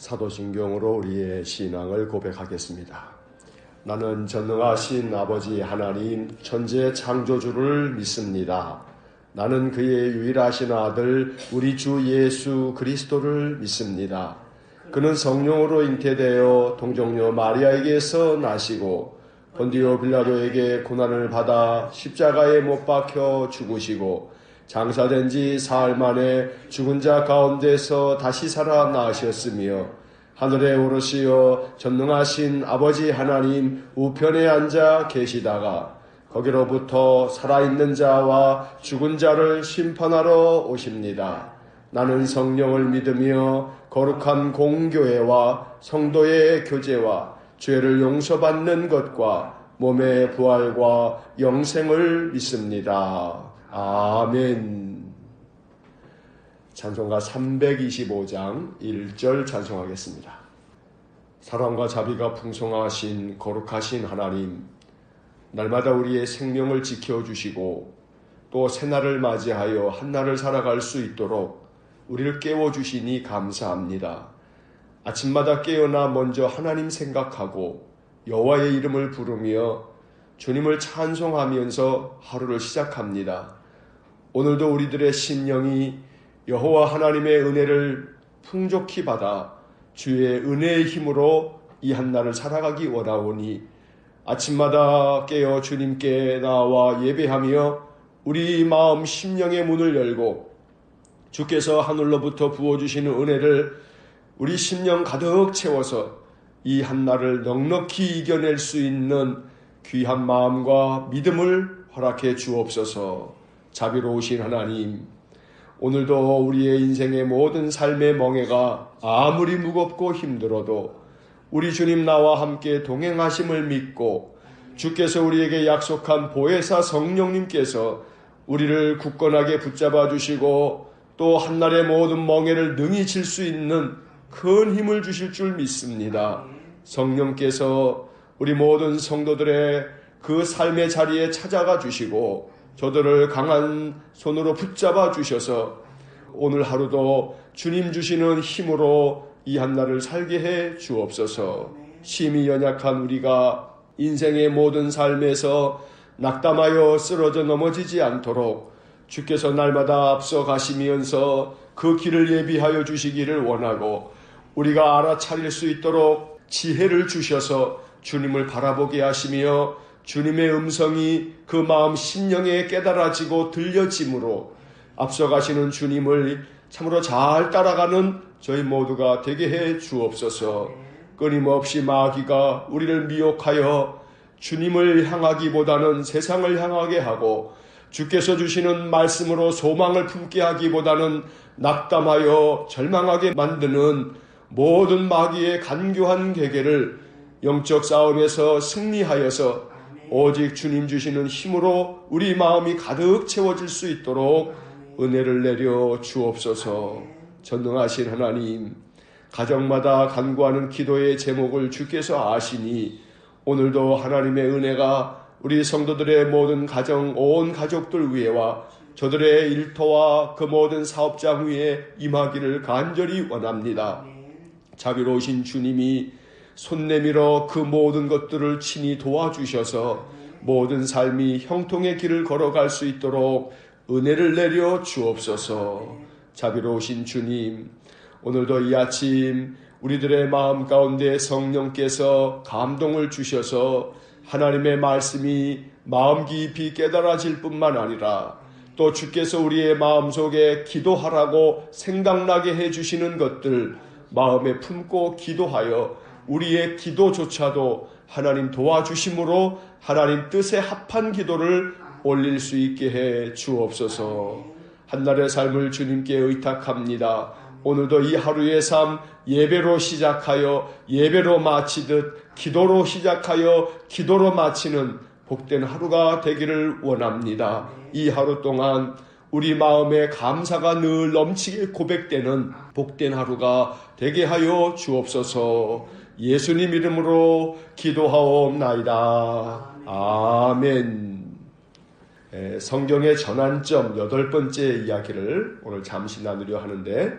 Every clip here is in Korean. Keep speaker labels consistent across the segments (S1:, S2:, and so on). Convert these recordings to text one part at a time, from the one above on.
S1: 사도신경으로 우리의 신앙을 고백하겠습니다. 나는 전능하신 아버지 하나님 천지의 창조주를 믿습니다. 나는 그의 유일하신 아들 우리 주 예수 그리스도를 믿습니다. 그는 성령으로 잉태되어 동정녀 마리아에게서 나시고 본디오 빌라도에게 고난을 받아 십자가에 못 박혀 죽으시고 장사된 지 사흘 만에 죽은 자 가운데서 다시 살아나셨으며 하늘에 오르시어 전능하신 아버지 하나님 우편에 앉아 계시다가 거기로부터 살아있는 자와 죽은 자를 심판하러 오십니다. 나는 성령을 믿으며 거룩한 공교회와 성도의 교제와 죄를 용서받는 것과 몸의 부활과 영생을 믿습니다. 아멘. 찬송가 325장 1절 찬송하겠습니다. 사랑과 자비가 풍성하신 거룩하신 하나님, 날마다 우리의 생명을 지켜주시고 또 새날을 맞이하여 한날을 살아갈 수 있도록 우리를 깨워주시니 감사합니다. 아침마다 깨어나 먼저 하나님 생각하고 여호와의 이름을 부르며 주님을 찬송하면서 하루를 시작합니다. 오늘도 우리들의 심령이 여호와 하나님의 은혜를 풍족히 받아 주의 은혜의 힘으로 이 한날을 살아가기 원하오니 아침마다 깨어 주님께 나와 예배하며 우리 마음 심령의 문을 열고 주께서 하늘로부터 부어주시는 은혜를 우리 심령 가득 채워서 이 한날을 넉넉히 이겨낼 수 있는 귀한 마음과 믿음을 허락해 주옵소서. 자비로우신 하나님, 오늘도 우리의 인생의 모든 삶의 멍에가 아무리 무겁고 힘들어도 우리 주님 나와 함께 동행하심을 믿고 주께서 우리에게 약속한 보혜사 성령님께서 우리를 굳건하게 붙잡아 주시고 또 한날의 모든 멍에를 능히 질 수 있는 큰 힘을 주실 줄 믿습니다. 성령께서 우리 모든 성도들의 그 삶의 자리에 찾아가 주시고 저들을 강한 손으로 붙잡아 주셔서 오늘 하루도 주님 주시는 힘으로 이 한날을 살게 해 주옵소서. 심히 연약한 우리가 인생의 모든 삶에서 낙담하여 쓰러져 넘어지지 않도록 주께서 날마다 앞서 가시면서 그 길을 예비하여 주시기를 원하고 우리가 알아차릴 수 있도록 지혜를 주셔서 주님을 바라보게 하시며 주님의 음성이 그 마음 심령에 깨달아지고 들려짐으로 앞서가시는 주님을 참으로 잘 따라가는 저희 모두가 되게 해 주옵소서. 끊임없이 마귀가 우리를 미혹하여 주님을 향하기보다는 세상을 향하게 하고 주께서 주시는 말씀으로 소망을 품게 하기보다는 낙담하여 절망하게 만드는 모든 마귀의 간교한 계계를 영적 싸움에서 승리하여서 오직 주님 주시는 힘으로 우리 마음이 가득 채워질 수 있도록 은혜를 내려 주옵소서. 전능하신 하나님, 가정마다 간구하는 기도의 제목을 주께서 아시니 오늘도 하나님의 은혜가 우리 성도들의 모든 가정, 온 가족들 위에와 저들의 일터와 그 모든 사업장 위에 임하기를 간절히 원합니다. 자비로우신 주님이 손 내밀어 그 모든 것들을 친히 도와주셔서 모든 삶이 형통의 길을 걸어갈 수 있도록 은혜를 내려 주옵소서. 자비로우신 주님, 오늘도 이 아침 우리들의 마음 가운데 성령께서 감동을 주셔서 하나님의 말씀이 마음 깊이 깨달아질 뿐만 아니라 또 주께서 우리의 마음속에 기도하라고 생각나게 해주시는 것들 마음에 품고 기도하여 우리의 기도조차도 하나님 도와주심으로 하나님 뜻에 합한 기도를 올릴 수 있게 해 주옵소서. 한날의 삶을 주님께 의탁합니다. 오늘도 이 하루의 삶 예배로 시작하여 예배로 마치듯 기도로 시작하여 기도로 마치는 복된 하루가 되기를 원합니다. 이 하루 동안 우리 마음에 감사가 늘 넘치게 고백되는 복된 하루가 되게 하여 주옵소서. 예수님 이름으로 기도하옵나이다. 아멘. 성경의 전환점 8번째 이야기를 오늘 잠시 나누려 하는데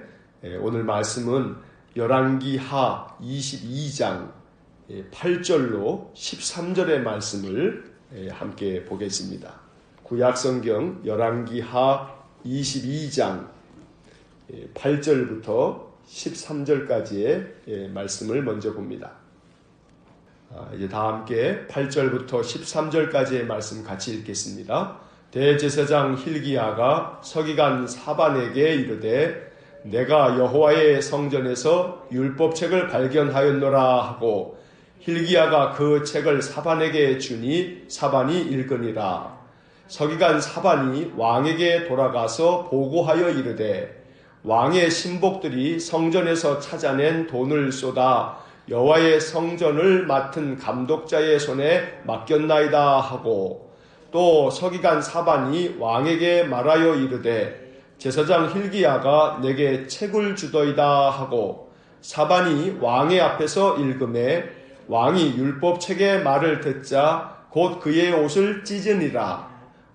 S1: 오늘 말씀은 열왕기하 22장 8절로 13절의 말씀을 함께 보겠습니다. 구약성경 열왕기하 22장 8절부터 13절까지의 말씀을 먼저 봅니다. 이제 다 함께 8절부터 13절까지의 말씀 같이 읽겠습니다. 대제사장 hil기야가 서기관 사반에게 이르되 내가 여호와의 성전에서 율법책을 발견하였노라 하고 hil기야가 그 책을 사반에게 주니 사반이 읽으니라. 서기관 사반이 왕에게 돌아가서 보고하여 이르되 왕의 신복들이 성전에서 찾아낸 돈을 쏟아 여호와의 성전을 맡은 감독자의 손에 맡겼나이다 하고 또 서기관 사반이 왕에게 말하여 이르되 제사장 hil기야가 내게 책을 주더이다 하고 사반이 왕의 앞에서 읽음에 왕이 율법책의 말을 듣자 곧 그의 옷을 찢으니라.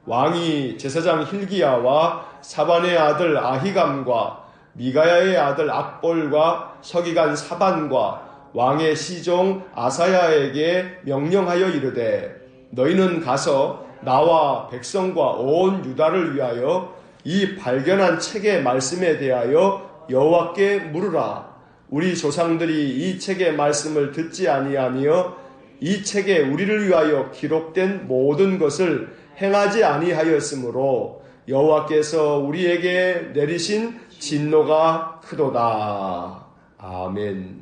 S1: 왕이 제사장 hil기야와 사반의 아들 아히감과 미가야의 아들 악볼과 서기관 사반과 왕의 시종 아사야에게 명령하여 이르되 너희는 가서 나와 백성과 온 유다를 위하여 이 발견한 책의 말씀에 대하여 여호와께 물으라. 우리 조상들이 이 책의 말씀을 듣지 아니하며 이 책에 우리를 위하여 기록된 모든 것을 행하지 아니하였으므로 여호와께서 우리에게 내리신 진노가 크도다. 아멘.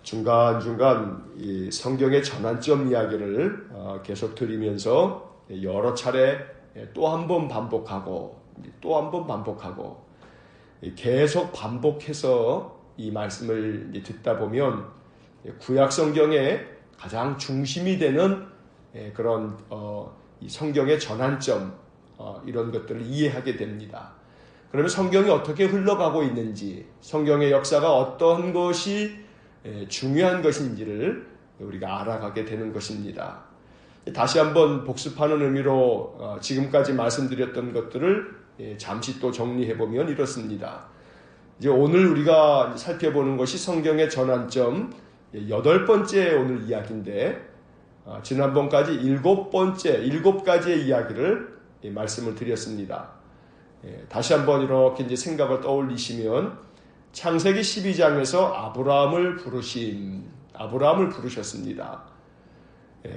S1: 중간중간 이 성경의 전환점 이야기를 계속 드리면서 여러 차례 또 한 번 반복하고 또 한 번 반복하고 계속 반복해서 이 말씀을 듣다 보면 구약 성경의 가장 중심이 되는 그런 이 성경의 전환점 이런 것들을 이해하게 됩니다. 그러면 성경이 어떻게 흘러가고 있는지, 성경의 역사가 어떤 것이 중요한 것인지를 우리가 알아가게 되는 것입니다. 다시 한번 복습하는 의미로 지금까지 말씀드렸던 것들을 잠시 또 정리해보면 이렇습니다. 이제 오늘 우리가 살펴보는 것이 성경의 전환점 8번째 오늘 이야기인데 지난번까지 7가지의 이야기를 말씀을 드렸습니다. 다시 한번 이렇게 이제 생각을 떠올리시면 창세기 12장에서 아브라함을 부르셨습니다.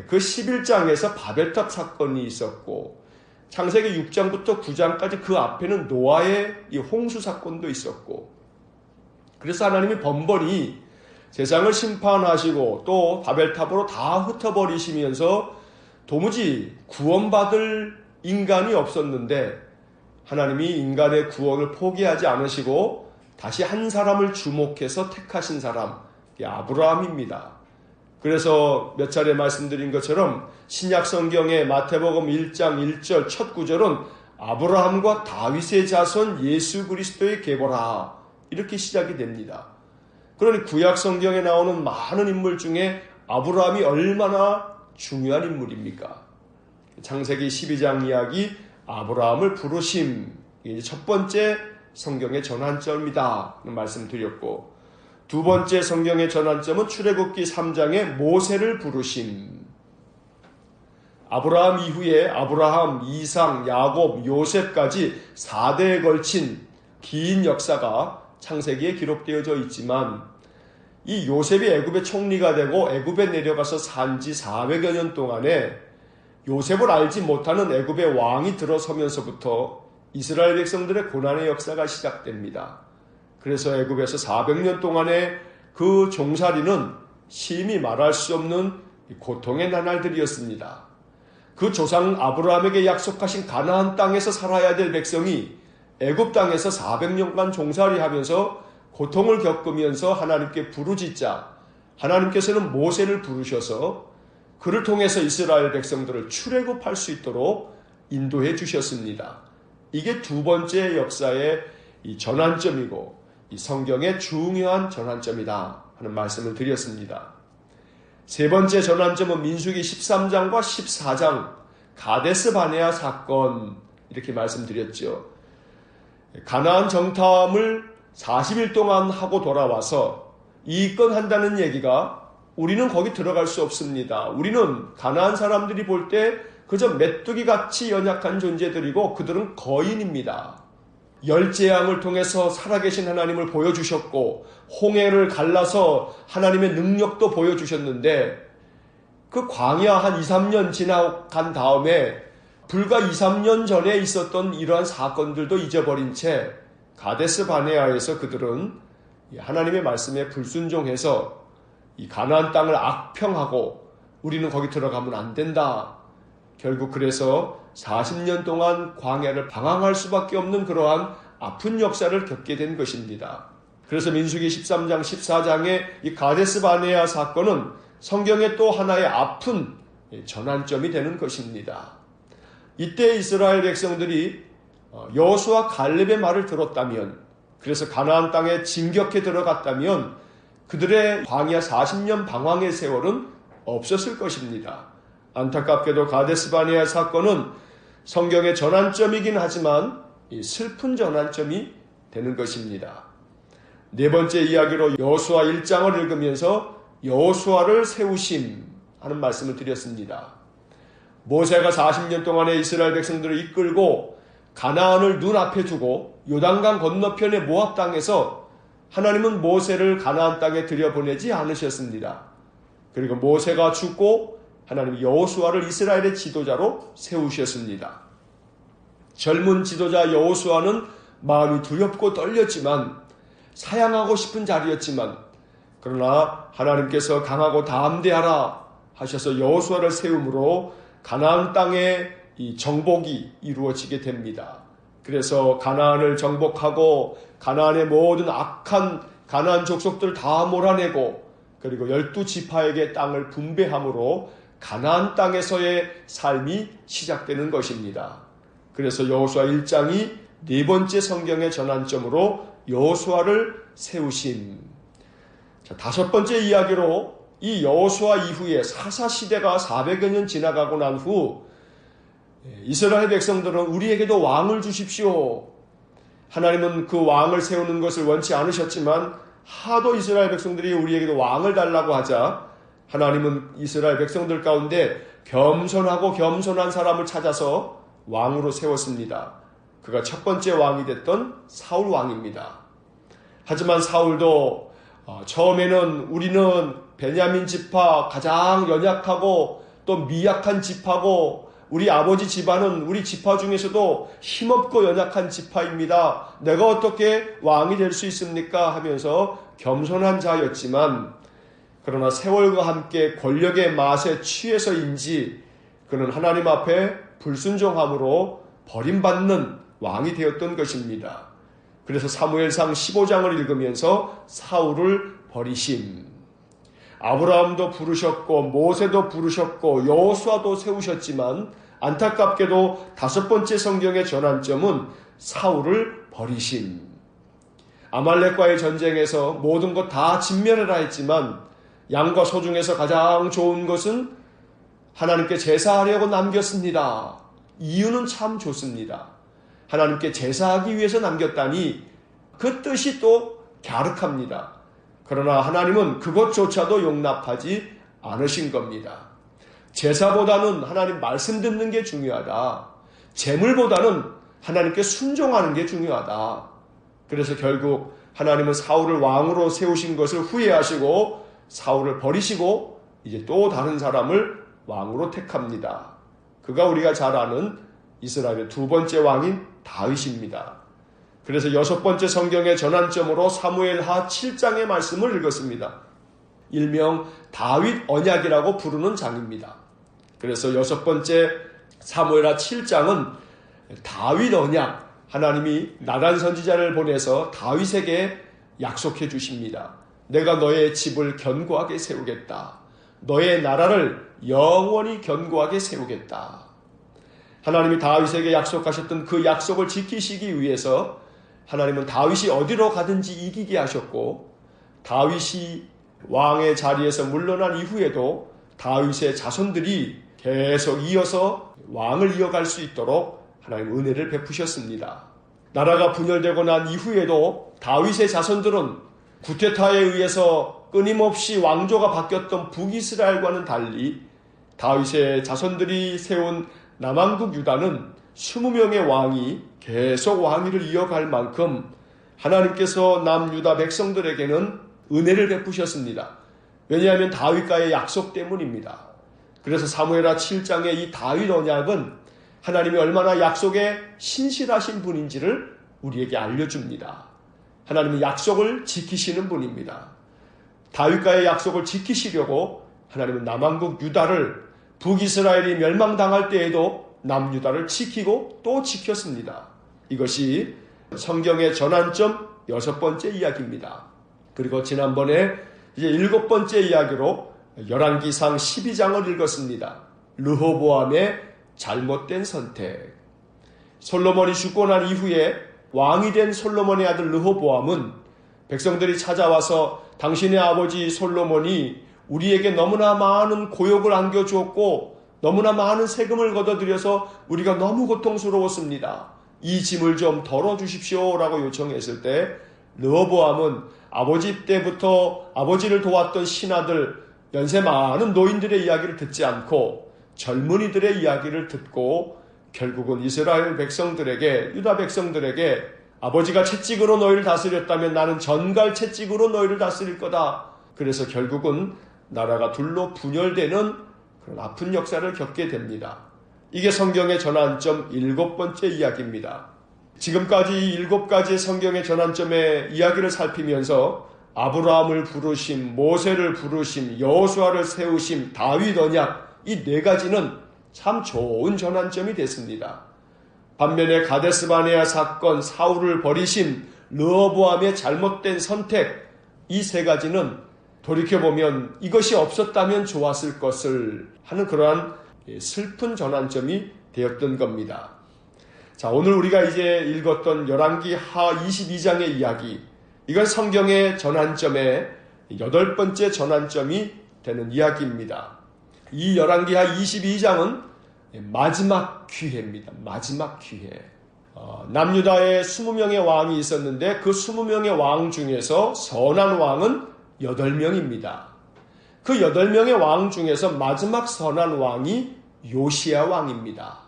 S1: 그 11장에서 바벨탑 사건이 있었고 창세기 6장부터 9장까지 그 앞에는 노아의 이 홍수 사건도 있었고 그래서 하나님이 번번이 세상을 심판하시고 또 바벨탑으로 다 흩어버리시면서 도무지 구원받을 인간이 없었는데 하나님이 인간의 구원을 포기하지 않으시고 다시 한 사람을 주목해서 택하신 사람, 아브라함입니다. 그래서 몇 차례 말씀드린 것처럼 신약 성경의 마태복음 1장 1절 첫 구절은 아브라함과 다윗의 자손 예수 그리스도의 계보라 이렇게 시작이 됩니다. 그러니 구약 성경에 나오는 많은 인물 중에 아브라함이 얼마나 중요한 인물입니까? 창세기 12장 이야기 아브라함을 부르심 이게 첫 번째 성경의 전환점이다 말씀드렸고 두 번째 성경의 전환점은 출애굽기 3장의 모세를 부르심. 아브라함 이후에 아브라함, 이삭, 야곱, 요셉까지 4대에 걸친 긴 역사가 창세기에 기록되어져 있지만 이 요셉이 애굽의 총리가 되고 애굽에 내려가서 산 지 400여 년 동안에 요셉을 알지 못하는 애굽의 왕이 들어서면서부터 이스라엘 백성들의 고난의 역사가 시작됩니다. 그래서 애굽에서 400년 동안의 그 종살이는 심히 말할 수 없는 고통의 나날들이었습니다. 그 조상 아브라함에게 약속하신 가나안 땅에서 살아야 될 백성이 애굽 땅에서 400년간 종살이하면서 고통을 겪으면서 하나님께 부르짖자 하나님께서는 모세를 부르셔서 그를 통해서 이스라엘 백성들을 출애굽할 수 있도록 인도해 주셨습니다. 이게 두 번째 역사의 이 전환점이고 이 성경의 중요한 전환점이다 하는 말씀을 드렸습니다. 세 번째 전환점은 민수기 13장과 14장 가데스 바네아 사건 이렇게 말씀드렸죠. 가나안 정탐을 40일 동안 하고 돌아와서 이권한다는 얘기가 우리는 거기 들어갈 수 없습니다. 우리는 가나안 사람들이 볼 때 그저 메뚜기 같이 연약한 존재들이고 그들은 거인입니다. 열재앙을 통해서 살아계신 하나님을 보여주셨고 홍해를 갈라서 하나님의 능력도 보여주셨는데 그 광야 한 2, 3년 지나간 다음에 불과 2, 3년 전에 있었던 이러한 사건들도 잊어버린 채 가데스 바네아에서 그들은 하나님의 말씀에 불순종해서 이 가나안 땅을 악평하고 우리는 거기 들어가면 안 된다. 결국 그래서 40년 동안 광야를 방황할 수밖에 없는 그러한 아픈 역사를 겪게 된 것입니다. 그래서 민수기 13장, 14장의 이 가데스 바네아 사건은 성경의 또 하나의 아픈 전환점이 되는 것입니다. 이때 이스라엘 백성들이 여호수아 갈렙의 말을 들었다면, 그래서 가나안 땅에 진격해 들어갔다면 그들의 광야 40년 방황의 세월은 없었을 것입니다. 안타깝게도 가데스 바네아 사건은 성경의 전환점이긴 하지만 슬픈 전환점이 되는 것입니다. 네 번째 이야기로 여호수아 1장을 읽으면서 여호수아를 세우심 하는 말씀을 드렸습니다. 모세가 40년 동안의 이스라엘 백성들을 이끌고 가나안을 눈앞에 두고 요단강 건너편의 모압 땅에서 하나님은 모세를 가나안 땅에 들여보내지 않으셨습니다. 그리고 모세가 죽고 하나님이 여호수아를 이스라엘의 지도자로 세우셨습니다. 젊은 지도자 여호수아는 마음이 두렵고 떨렸지만 사양하고 싶은 자리였지만 그러나 하나님께서 강하고 담대하라 하셔서 여호수아를 세움으로 가나안 땅의 이 정복이 이루어지게 됩니다. 그래서 가나안을 정복하고 가나안의 모든 악한 가나안 족속들 다 몰아내고 그리고 12지파에게 땅을 분배함으로 가나안 땅에서의 삶이 시작되는 것입니다. 그래서 여호수아 1장이 네 번째 성경의 전환점으로 여호수아를 세우심. 자, 다섯 번째 이야기로 이 여호수아 이후에 사사시대가 400여 년 지나가고 난 후 이스라엘 백성들은 우리에게도 왕을 주십시오. 하나님은 그 왕을 세우는 것을 원치 않으셨지만 하도 이스라엘 백성들이 우리에게도 왕을 달라고 하자 하나님은 이스라엘 백성들 가운데 겸손하고 겸손한 사람을 찾아서 왕으로 세웠습니다. 그가 첫 번째 왕이 됐던 사울 왕입니다. 하지만 사울도 처음에는 우리는 베냐민 지파 가장 연약하고 또 미약한 지파고 우리 아버지 집안은 우리 지파 중에서도 힘없고 연약한 지파입니다. 내가 어떻게 왕이 될 수 있습니까? 하면서 겸손한 자였지만 그러나 세월과 함께 권력의 맛에 취해서인지 그는 하나님 앞에 불순종함으로 버림받는 왕이 되었던 것입니다. 그래서 사무엘상 15장을 읽으면서 사울을 버리심. 아브라함도 부르셨고 모세도 부르셨고 여호수아도 세우셨지만 안타깝게도 다섯 번째 성경의 전환점은 사울을 버리심. 아말렉과의 전쟁에서 모든 것 다 진멸해라 했지만 양과 소 중에서 가장 좋은 것은 하나님께 제사하려고 남겼습니다. 이유는 참 좋습니다. 하나님께 제사하기 위해서 남겼다니 그 뜻이 또 갸륵합니다. 그러나 하나님은 그것조차도 용납하지 않으신 겁니다. 제사보다는 하나님 말씀 듣는 게 중요하다. 제물보다는 하나님께 순종하는 게 중요하다. 그래서 결국 하나님은 사울을 왕으로 세우신 것을 후회하시고 사울을 버리시고 이제 또 다른 사람을 왕으로 택합니다. 그가 우리가 잘 아는 이스라엘의 두 번째 왕인 다윗입니다. 그래서 여섯 번째 성경의 전환점으로 사무엘하 7장의 말씀을 읽었습니다. 일명 다윗 언약이라고 부르는 장입니다. 그래서 여섯 번째 사무엘하 7장은 다윗 언약, 하나님이 나단 선지자를 보내서 다윗에게 약속해 주십니다. 내가 너의 집을 견고하게 세우겠다. 너의 나라를 영원히 견고하게 세우겠다. 하나님이 다윗에게 약속하셨던 그 약속을 지키시기 위해서 하나님은 다윗이 어디로 가든지 이기게 하셨고 다윗이 왕의 자리에서 물러난 이후에도 다윗의 자손들이 계속 이어서 왕을 이어갈 수 있도록 하나님 은혜를 베푸셨습니다. 나라가 분열되고 난 이후에도 다윗의 자손들은 구테타에 의해서 끊임없이 왕조가 바뀌었던 북이스라엘과는 달리 다윗의 자손들이 세운 남왕국 유다는 20명의 왕이 계속 왕위를 이어갈 만큼 하나님께서 남유다 백성들에게는 은혜를 베푸셨습니다. 왜냐하면 다윗과의 약속 때문입니다. 그래서 사무엘하 7장의 이 다윗 언약은 하나님이 얼마나 약속에 신실하신 분인지를 우리에게 알려줍니다. 하나님은 약속을 지키시는 분입니다. 다윗과의 약속을 지키시려고 하나님은 남왕국 유다를 북이스라엘이 멸망당할 때에도 남유다를 지키고 또 지켰습니다. 이것이 성경의 전환점 6번째 이야기입니다. 그리고 지난번에 이제 7번째 이야기로 열왕기상 12장을 읽었습니다. 르호보암의 잘못된 선택. 솔로몬이 죽고 난 이후에 왕이 된 솔로몬의 아들 르호보암은 백성들이 찾아와서 당신의 아버지 솔로몬이 우리에게 너무나 많은 고욕을 안겨주었고 너무나 많은 세금을 걷어들여서 우리가 너무 고통스러웠습니다. 이 짐을 좀 덜어주십시오 라고 요청했을 때 르호보암은 아버지 때부터 아버지를 도왔던 신하들, 연세 많은 노인들의 이야기를 듣지 않고 젊은이들의 이야기를 듣고 결국은 이스라엘 백성들에게, 유다 백성들에게 아버지가 채찍으로 너희를 다스렸다면 나는 전갈 채찍으로 너희를 다스릴 거다. 그래서 결국은 나라가 둘로 분열되는 그런 아픈 역사를 겪게 됩니다. 이게 성경의 전환점 7번째 이야기입니다. 지금까지 이 7가지의 성경의 전환점의 이야기를 살피면서 아브라함을 부르심, 모세를 부르심, 여호수아를 세우심, 다윗 언약 이 4가지는 참 좋은 전환점이 됐습니다. 반면에 가데스 바네아 사건, 사울을 버리심, 르호보암의 잘못된 선택 이 3가지는 돌이켜보면 이것이 없었다면 좋았을 것을 하는 그러한 슬픈 전환점이 되었던 겁니다. 자, 오늘 우리가 이제 읽었던 열왕기 하 22장의 이야기, 이건 성경의 전환점의 8번째 전환점이 되는 이야기입니다. 이 열왕기 하 22장은 마지막 기회입니다. 마지막 기회. 남유다에 20명의 왕이 있었는데 그 20명의 왕 중에서 선한 왕은 8명입니다. 그 8명의 왕 중에서 마지막 선한 왕이 요시야 왕입니다.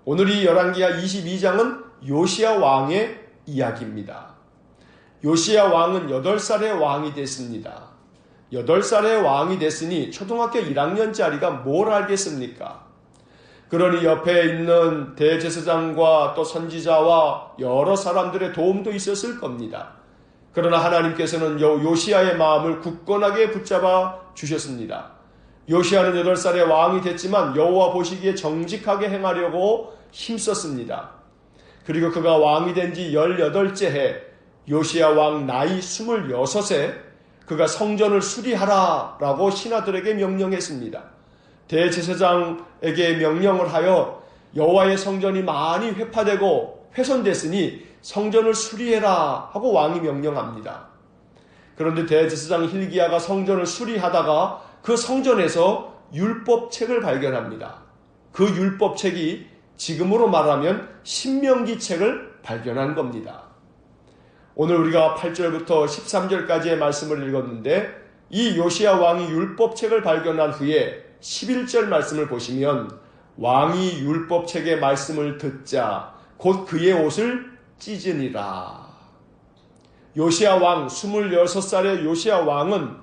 S1: 오늘 이 열왕기하 22장은 요시야 왕의 이야기입니다. 요시야 왕은 8살의 왕이 됐습니다. 8살의 왕이 됐으니 초등학교 1학년짜리가 뭘 알겠습니까? 그러니 옆에 있는 대제사장과 또 선지자와 여러 사람들의 도움도 있었을 겁니다. 그러나 하나님께서는 요시야의 마음을 굳건하게 붙잡아 주셨습니다. 요시야는 8살의 왕이 됐지만 여호와 보시기에 정직하게 행하려고 힘썼습니다. 그리고 그가 왕이 된 지 18째 해 요시야 왕 나이 26에 그가 성전을 수리하라 라고 신하들에게 명령했습니다. 대제사장에게 명령을 하여 여호와의 성전이 많이 회파되고 훼손됐으니 성전을 수리해라 하고 왕이 명령합니다. 그런데 대제사장 hil기야가 성전을 수리하다가 그 성전에서 율법책을 발견합니다. 그 율법책이 지금으로 말하면 신명기 책을 발견한 겁니다. 오늘 우리가 8절부터 13절까지의 말씀을 읽었는데 이 요시야 왕이 율법책을 발견한 후에 11절 말씀을 보시면 왕이 율법책의 말씀을 듣자 곧 그의 옷을 찢으니라. 요시야 왕 26살의 요시야 왕은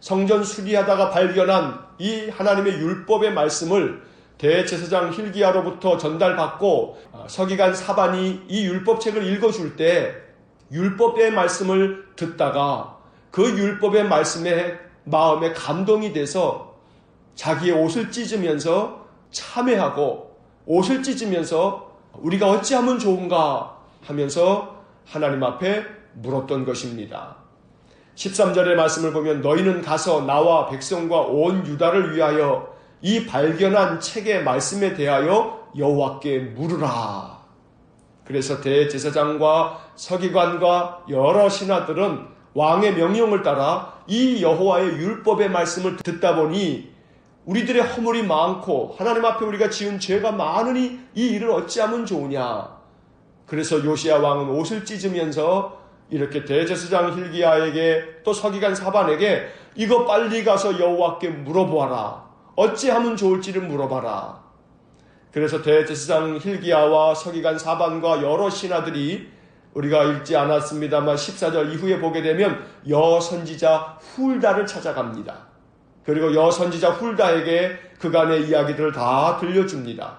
S1: 성전 수리하다가 발견한 이 하나님의 율법의 말씀을 대제사장 hil기야로부터 전달받고 서기관 사반이 이 율법책을 읽어줄 때 율법의 말씀을 듣다가 그 율법의 말씀에 마음에 감동이 돼서 자기의 옷을 찢으면서 참회하고 옷을 찢으면서 우리가 어찌하면 좋은가 하면서 하나님 앞에 물었던 것입니다. 13절의 말씀을 보면 너희는 가서 나와 백성과 온 유다를 위하여 이 발견한 책의 말씀에 대하여 여호와께 물으라. 그래서 대제사장과 서기관과 여러 신하들은 왕의 명령을 따라 이 여호와의 율법의 말씀을 듣다 보니 우리들의 허물이 많고 하나님 앞에 우리가 지은 죄가 많으니 이 일을 어찌하면 좋으냐. 그래서 요시야 왕은 옷을 찢으면서 이렇게 대제사장 hil기야에게 또 서기관 사반에게 이거 빨리 가서 여호와께 물어보아라. 어찌하면 좋을지를 물어봐라. 그래서 대제사장 hil기야와 서기관 사반과 여러 신하들이 우리가 읽지 않았습니다만 14절 이후에 보게 되면 여선지자 훌다를 찾아갑니다. 그리고 여선지자 훌다에게 그간의 이야기들을 다 들려줍니다.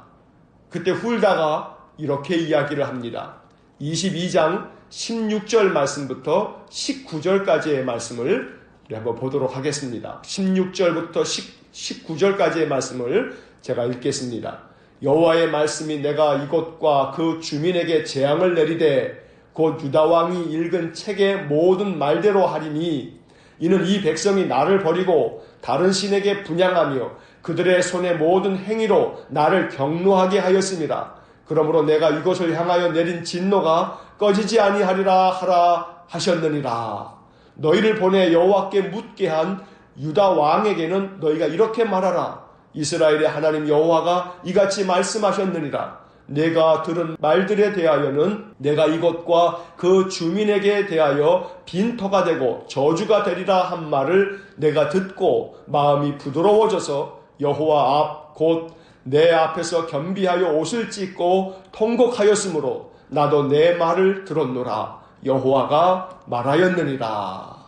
S1: 그때 훌다가 이렇게 이야기를 합니다. 22장 16절 말씀부터 19절까지의 말씀을 우리 한번 보도록 하겠습니다. 16절부터 19절까지의 말씀을 제가 읽겠습니다. 여호와의 말씀이 내가 이곳과 그 주민에게 재앙을 내리되 곧 유다왕이 읽은 책의 모든 말대로 하리니 이는 이 백성이 나를 버리고 다른 신에게 분향하며 그들의 손의 모든 행위로 나를 경노하게 하였습니다. 그러므로 내가 이곳을 향하여 내린 진노가 꺼지지 아니하리라 하라 하셨느니라. 너희를 보내 여호와께 묻게 한 유다 왕에게는 너희가 이렇게 말하라. 이스라엘의 하나님 여호와가 이같이 말씀하셨느니라. 내가 들은 말들에 대하여는 내가 이곳과 그 주민에게 대하여 빈터가 되고 저주가 되리라 한 말을 내가 듣고 마음이 부드러워져서 여호와 앞 곧 내 앞에서 겸비하여 옷을 찢고 통곡하였으므로 나도 내 말을 들었노라. 여호와가 말하였느니라.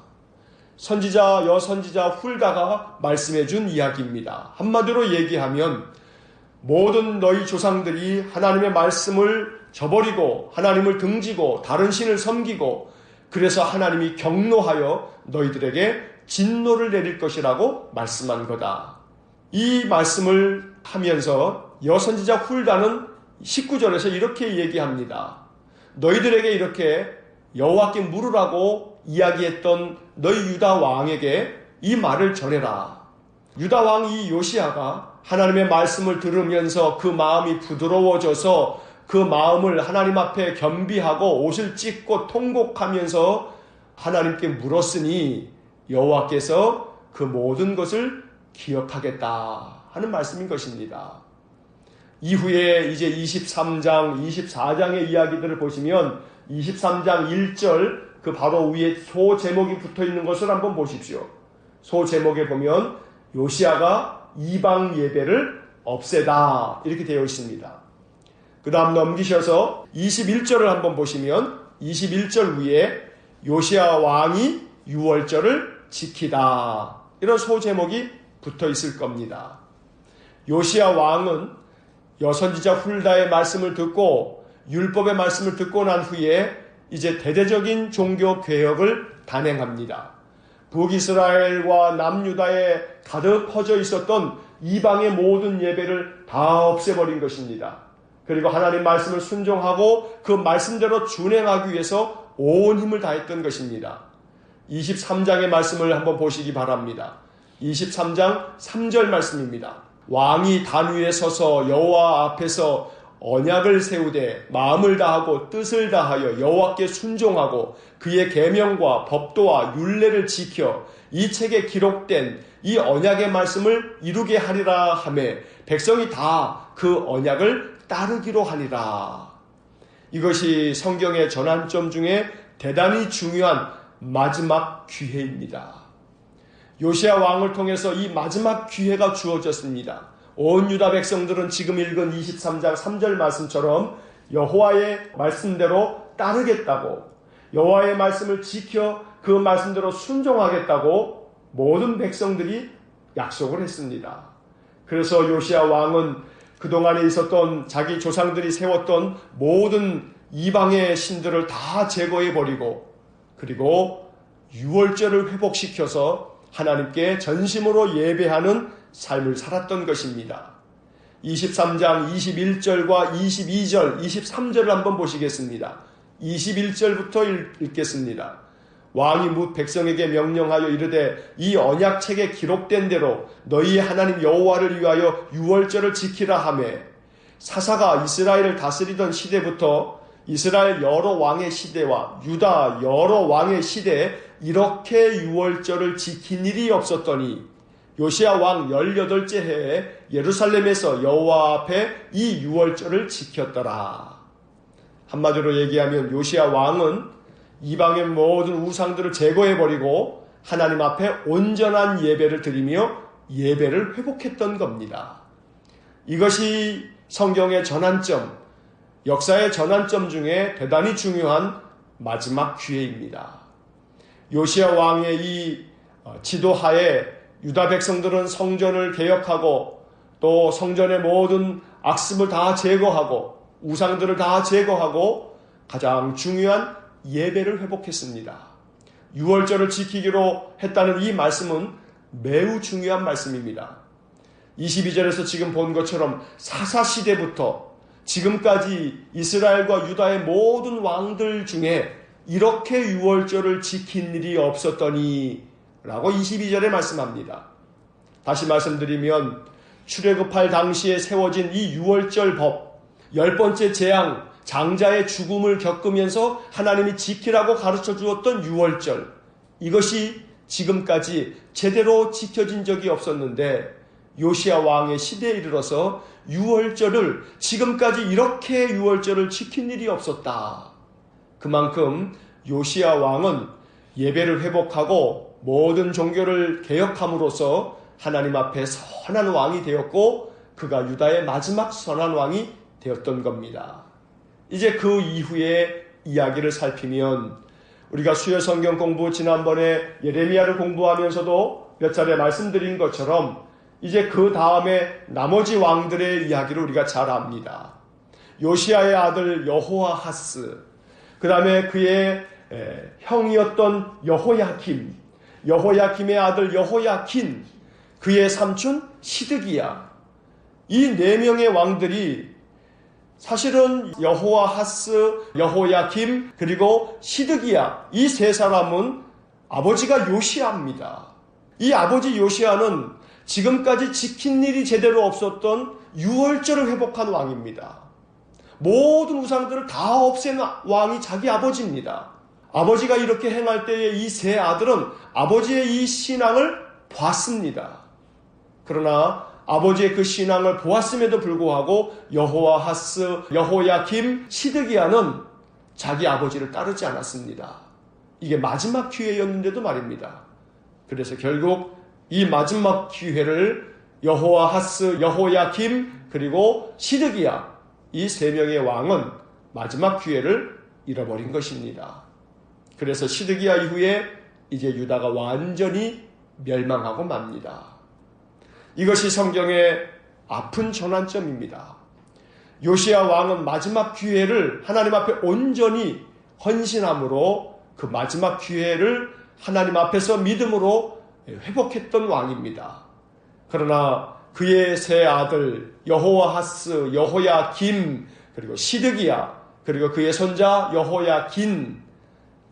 S1: 선지자 여선지자 훌다가 말씀해 준 이야기입니다. 한마디로 얘기하면 모든 너희 조상들이 하나님의 말씀을 저버리고 하나님을 등지고 다른 신을 섬기고 그래서 하나님이 경노하여 너희들에게 진노를 내릴 것이라고 말씀한 거다. 이 말씀을 하면서 여선지자 훌다는 19절에서 이렇게 얘기합니다. 너희들에게 이렇게 여호와께 물으라고 이야기했던 너희 유다 왕에게 이 말을 전해라. 유다 왕 이 요시야가 하나님의 말씀을 들으면서 그 마음이 부드러워져서 그 마음을 하나님 앞에 겸비하고 옷을 찢고 통곡하면서 하나님께 물었으니 여호와께서 그 모든 것을 기억하겠다 하는 말씀인 것입니다. 이후에 이제 23장, 24장의 이야기들을 보시면 23장 1절 그 바로 위에 소 제목이 붙어 있는 것을 한번 보십시오. 소 제목에 보면 요시야가 이방 예배를 없애다 이렇게 되어 있습니다. 그 다음 넘기셔서 21절을 한번 보시면 21절 위에 요시야 왕이 유월절을 지키다 이런 소제목이 붙어 있을 겁니다. 요시야 왕은 여선지자 훌다의 말씀을 듣고 율법의 말씀을 듣고 난 후에 이제 대대적인 종교 개혁을 단행합니다. 북이스라엘과 남유다에 가득 퍼져 있었던 이방의 모든 예배를 다 없애버린 것입니다. 그리고 하나님 말씀을 순종하고 그 말씀대로 준행하기 위해서 온 힘을 다했던 것입니다. 23장의 말씀을 한번 보시기 바랍니다. 23장 3절 말씀입니다. 왕이 단 위에 서서 여호와 앞에서 언약을 세우되 마음을 다하고 뜻을 다하여 여호와께 순종하고 그의 계명과 법도와 율례를 지켜 이 책에 기록된 이 언약의 말씀을 이루게 하리라 하매 백성이 다 그 언약을 따르기로 하니라. 이것이 성경의 전환점 중에 대단히 중요한 마지막 기회입니다. 요시야 왕을 통해서 이 마지막 기회가 주어졌습니다. 온 유다 백성들은 지금 읽은 23장 3절 말씀처럼 여호와의 말씀대로 따르겠다고, 여호와의 말씀을 지켜 그 말씀대로 순종하겠다고 모든 백성들이 약속을 했습니다. 그래서 요시야 왕은 그동안에 있었던 자기 조상들이 세웠던 모든 이방의 신들을 다 제거해버리고 그리고 유월절을 회복시켜서 하나님께 전심으로 예배하는 삶을 살았던 것입니다. 23장 21절과 22절, 23절을 한번 보시겠습니다. 21절부터 읽겠습니다. 왕이 뭇 백성에게 명령하여 이르되 이 언약책에 기록된 대로 너희 하나님 여호와를 위하여 유월절을 지키라 하매 사사가 이스라엘을 다스리던 시대부터 이스라엘 여러 왕의 시대와 유다 여러 왕의 시대에 이렇게 유월절을 지킨 일이 없었더니 요시야 왕 18째 해에 예루살렘에서 여호와 앞에 이 유월절을 지켰더라. 한마디로 얘기하면 요시야 왕은 이방의 모든 우상들을 제거해버리고 하나님 앞에 온전한 예배를 드리며 예배를 회복했던 겁니다. 이것이 성경의 전환점, 역사의 전환점 중에 대단히 중요한 마지막 기회입니다. 요시야 왕의 이 지도하에 유다 백성들은 성전을 개혁하고 또 성전의 모든 악습을 다 제거하고 우상들을 다 제거하고 가장 중요한 예배를 회복했습니다. 유월절을 지키기로 했다는 이 말씀은 매우 중요한 말씀입니다. 22절에서 지금 본 것처럼 사사시대부터 지금까지 이스라엘과 유다의 모든 왕들 중에 이렇게 유월절을 지킨 일이 없었더니 라고 22절에 말씀합니다. 다시 말씀드리면 출애굽할 당시에 세워진 이 유월절 법, 10번째 재앙, 장자의 죽음을 겪으면서 하나님이 지키라고 가르쳐 주었던 유월절, 이것이 지금까지 제대로 지켜진 적이 없었는데 요시야 왕의 시대에 이르러서 유월절을 지금까지 이렇게 유월절을 지킨 일이 없었다. 그만큼 요시야 왕은 예배를 회복하고 모든 종교를 개혁함으로써 하나님 앞에 선한 왕이 되었고 그가 유다의 마지막 선한 왕이 되었던 겁니다. 이제 그 이후의 이야기를 살피면 우리가 수요 성경 공부 지난번에 예레미야를 공부하면서도 몇 차례 말씀드린 것처럼 이제 그 다음에 나머지 왕들의 이야기를 우리가 잘 압니다. 요시야의 아들 여호아하스, 그 다음에 그의 형이었던 여호야김의 아들 여호야킨, 그의 삼촌 시드기야, 이 네 명의 왕들이 사실은 여호아하스, 여호야김, 그리고 시드기야, 이 세 사람은 아버지가 요시야입니다. 이 아버지 요시야는 지금까지 지킨 일이 제대로 없었던 유월절을 회복한 왕입니다. 모든 우상들을 다 없앤 왕이 자기 아버지입니다. 아버지가 이렇게 행할 때에 이 세 아들은 아버지의 이 신앙을 봤습니다. 그러나 아버지의 그 신앙을 보았음에도 불구하고 여호아하스, 여호야김, 시드기야는 자기 아버지를 따르지 않았습니다. 이게 마지막 기회였는데도 말입니다. 그래서 결국 이 마지막 기회를 여호아하스, 여호야김, 그리고 시드기야, 이 세 명의 왕은 마지막 기회를 잃어버린 것입니다. 그래서 시드기야 이후에 이제 유다가 완전히 멸망하고 맙니다. 이것이 성경의 아픈 전환점입니다. 요시야 왕은 마지막 기회를 하나님 앞에 온전히 헌신함으로 그 마지막 기회를 하나님 앞에서 믿음으로 회복했던 왕입니다. 그러나 그의 세 아들 여호아하스, 여호야김, 그리고 시드기야, 그리고 그의 손자 여호야긴,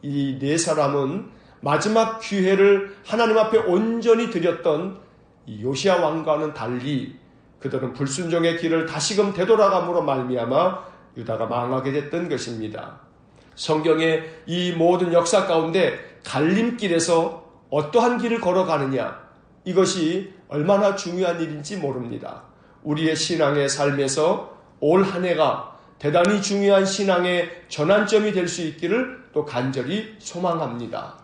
S1: 이 네 사람은 마지막 기회를 하나님 앞에 온전히 드렸던 이 요시야 왕과는 달리 그들은 불순종의 길을 다시금 되돌아감으로 말미암아 유다가 망하게 됐던 것입니다. 성경의 이 모든 역사 가운데 갈림길에서 어떠한 길을 걸어가느냐, 이것이 얼마나 중요한 일인지 모릅니다. 우리의 신앙의 삶에서 올 한 해가 대단히 중요한 신앙의 전환점이 될 수 있기를 또 간절히 소망합니다.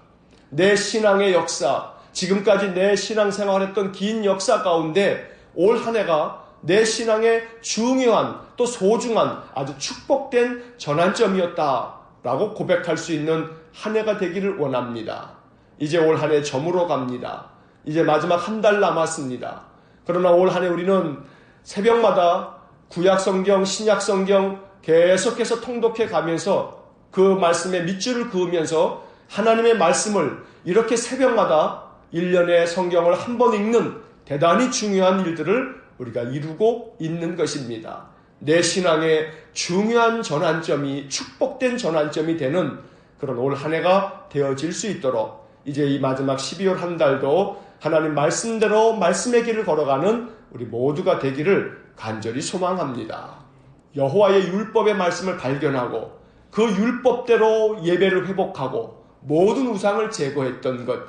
S1: 내 신앙의 역사, 지금까지 내 신앙생활했던 긴 역사 가운데 올 한 해가 내 신앙의 중요한 또 소중한 아주 축복된 전환점이었다라고 고백할 수 있는 한 해가 되기를 원합니다. 이제 올 한 해 저물어 갑니다. 이제 마지막 한 달 남았습니다. 그러나 올 한 해 우리는 새벽마다 구약성경, 신약성경 계속해서 통독해 가면서 그 말씀에 밑줄을 그으면서 하나님의 말씀을 이렇게 새벽마다 1년에 성경을 한 번 읽는 대단히 중요한 일들을 우리가 이루고 있는 것입니다. 내 신앙의 중요한 전환점이, 축복된 전환점이 되는 그런 올 한 해가 되어질 수 있도록 이제 이 마지막 12월 한 달도 하나님 말씀대로 말씀의 길을 걸어가는 우리 모두가 되기를 간절히 소망합니다. 여호와의 율법의 말씀을 발견하고 그 율법대로 예배를 회복하고 모든 우상을 제거했던 것,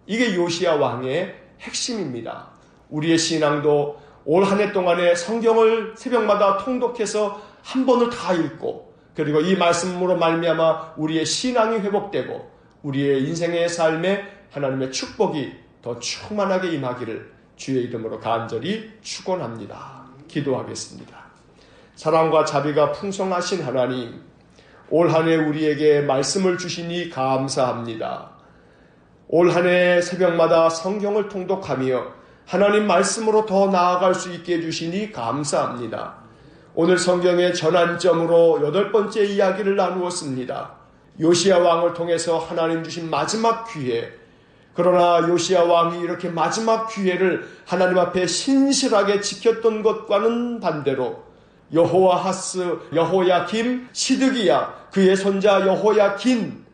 S1: 이게 요시야 왕의 핵심입니다. 우리의 신앙도 올 한 해 동안에 성경을 새벽마다 통독해서 한 번을 다 읽고 그리고 이 말씀으로 말미암아 우리의 신앙이 회복되고 우리의 인생의 삶에 하나님의 축복이 더 충만하게 임하기를 주의 이름으로 간절히 축원합니다. 기도하겠습니다. 사랑과 자비가 풍성하신 하나님, 올 한 해 우리에게 말씀을 주시니 감사합니다. 올 한 해 새벽마다 성경을 통독하며 하나님 말씀으로 더 나아갈 수 있게 해주시니 감사합니다. 오늘 성경의 전환점으로 8번째 이야기를 나누었습니다. 요시야 왕을 통해서 하나님 주신 마지막 기회, 그러나 요시야 왕이 이렇게 마지막 기회를 하나님 앞에 신실하게 지켰던 것과는 반대로 여호아하스, 여호야김, 시드기야, 그의 손자 여호야긴,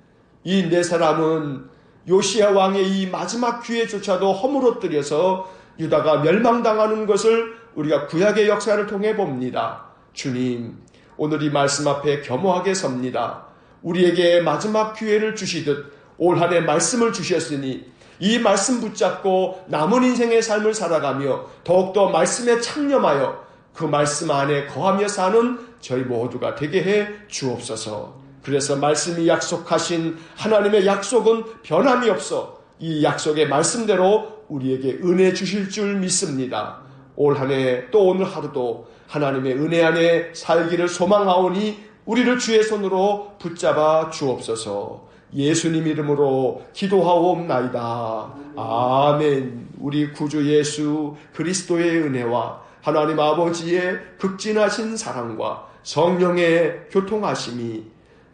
S1: 이 네 사람은 요시야 왕의 이 마지막 기회조차도 허물어뜨려서 유다가 멸망당하는 것을 우리가 구약의 역사를 통해 봅니다. 주님, 오늘 이 말씀 앞에 겸허하게 섭니다. 우리에게 마지막 기회를 주시듯 올 한 해 말씀을 주셨으니 이 말씀 붙잡고 남은 인생의 삶을 살아가며 더욱더 말씀에 창념하여 그 말씀 안에 거하며 사는 저희 모두가 되게 해 주옵소서. 그래서 말씀이 약속하신 하나님의 약속은 변함이 없어 이 약속의 말씀대로 우리에게 은혜 주실 줄 믿습니다. 올 한 해 또 오늘 하루도 하나님의 은혜 안에 살기를 소망하오니 우리를 주의 손으로 붙잡아 주옵소서. 예수님 이름으로 기도하옵나이다. 아멘. 우리 구주 예수 그리스도의 은혜와 하나님 아버지의 극진하신 사랑과 성령의 교통하심이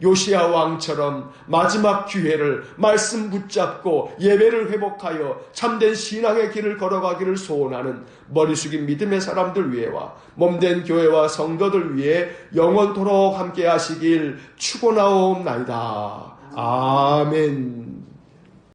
S1: 요시야 왕처럼 마지막 기회를 말씀 붙잡고 예배를 회복하여 참된 신앙의 길을 걸어가기를 소원하는 머리 숙인 믿음의 사람들 위해와 몸된 교회와 성도들 위해 영원토록 함께 하시길 축원하옵나이다. 아멘.